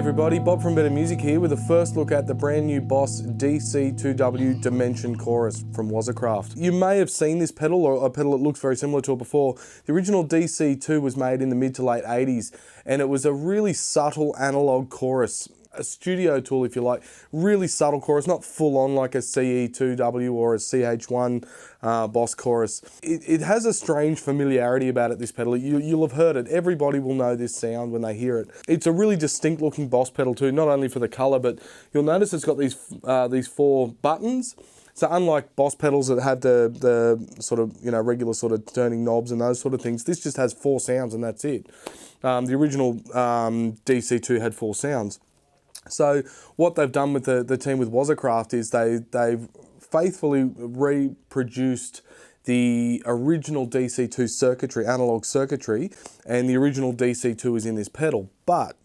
everybody, Bob from Better Music here with a first look at the brand new Boss DC-2w Dimension Chorus from Waza Craft. You may have seen this pedal, or a pedal that looks very similar to it before. The original DC-2 was made in the mid to late 80s, and it was a really subtle analog chorus. A studio tool, if you like, really subtle chorus, not full on like a CE2W or a CH1 Boss chorus. It has a strange familiarity about it, this pedal. You'll have heard it. Everybody will know this sound when they hear it. It's a really distinct looking Boss pedal too, not only for the color, but you'll notice it's got these 4 buttons. So unlike Boss pedals that have the sort of, regular sort of turning knobs and those sort of things, this just has 4 sounds and that's it. The original DC-2 had 4 sounds. So what they've done with the team with Waza Craft is they've faithfully reproduced the original DC-2 circuitry, analog circuitry, and the original DC-2 is in this pedal. But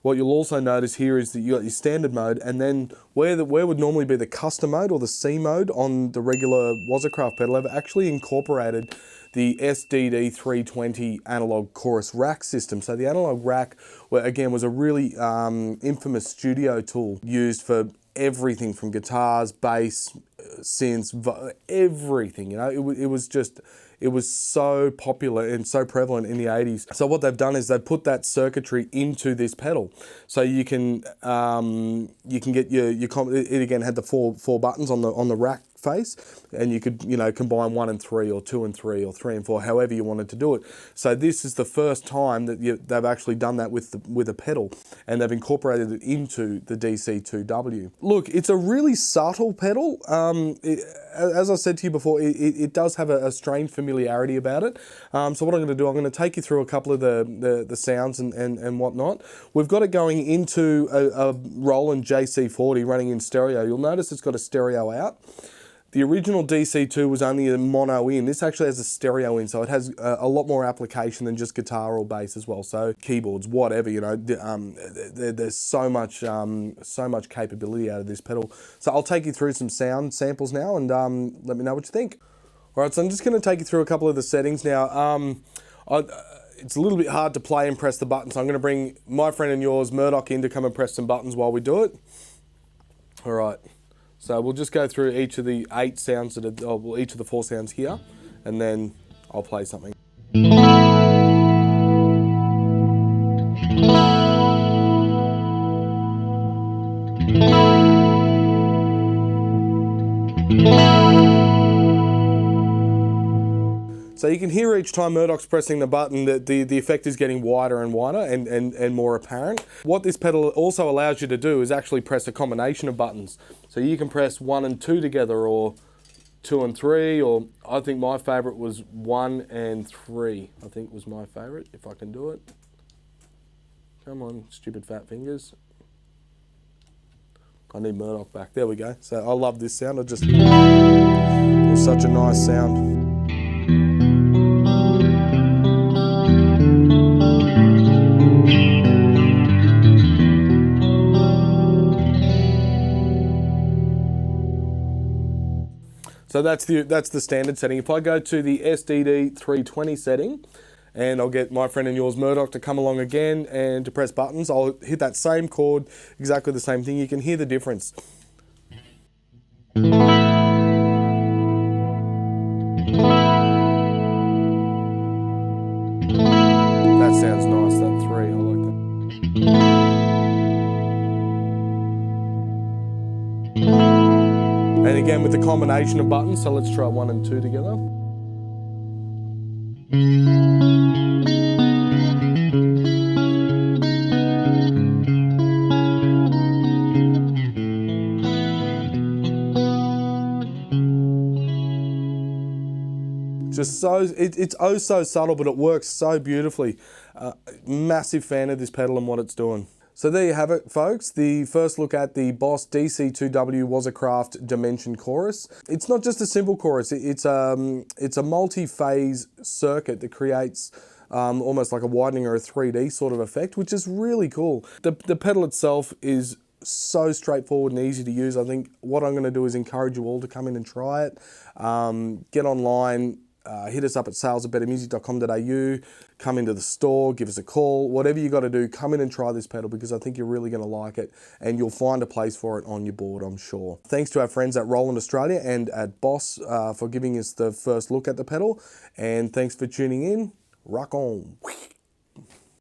what you'll also notice here is that you got your standard mode, and then where would normally be the custom mode or the C mode on the regular Waza Craft pedal, they've actually incorporated the SDD320 analog chorus rack system. So the analog rack, again, was a really infamous studio tool used for everything from guitars, bass, synths, everything. It was so popular and so prevalent in the 80s. So what they've done is they've put that circuitry into this pedal. So you can get it again had the four buttons on the rack face, and you could combine 1 and 3 or 2 and 3 or 3 and 4, however you wanted to do it. So this is the first time that they've actually done that with a pedal, and they've incorporated it into the DC-2w. Look, it's a really subtle pedal. As I said to you before, it does have a strange familiarity about it. So what I'm going to do, I'm going to take you through a couple of the sounds and whatnot. We've got it going into a Roland JC40 running in stereo. You'll notice it's got a stereo out. The original DC-2 was only a mono in. This actually has a stereo in, so it has a lot more application than just guitar or bass as well. So keyboards, whatever, there's so much capability out of this pedal. So I'll take you through some sound samples now, and let me know what you think. All right, so I'm just going to take you through a couple of the settings now. It's a little bit hard to play and press the buttons, so I'm going to bring my friend and yours, Murdoch, in to come and press some buttons while we do it. All right. So we'll just go through each of the 8 sounds each of the 4 sounds here, and then I'll play something. So you can hear each time Murdoch's pressing the button that the effect is getting wider and wider and more apparent. What this pedal also allows you to do is actually press a combination of buttons. So you can press 1 and 2 together, or 2 and 3, or I think my favourite was 1 and 3. I think was my favourite, if I can do it. Come on, stupid fat fingers. I need Murdoch back. There we go. So I love this sound. It was such a nice sound. So that's the standard setting. If I go to the SDD320 setting, and I'll get my friend and yours, Murdoch, to come along again and to press buttons, I'll hit that same chord, exactly the same thing. You can hear the difference. That sounds nice, that 3, I like that. And again with the combination of buttons, so let's try 1 and 2 together. It's oh so subtle, but it works so beautifully. Massive fan of this pedal and what it's doing. So there you have it, folks. The first look at the Boss DC-2w Waza Craft Dimension Chorus. It's not just a simple chorus. It's a multi-phase circuit that creates almost like a widening or a 3D sort of effect, which is really cool. The pedal itself is so straightforward and easy to use. I think what I'm going to do is encourage you all to come in and try it. Get online, hit us up at sales@bettermusic.com.au, come into the store, give us a call, whatever you got to do, come in and try this pedal because I think you're really going to like it and you'll find a place for it on your board, I'm sure. Thanks to our friends at Roland Australia and at Boss for giving us the first look at the pedal, and thanks for tuning in. Rock on.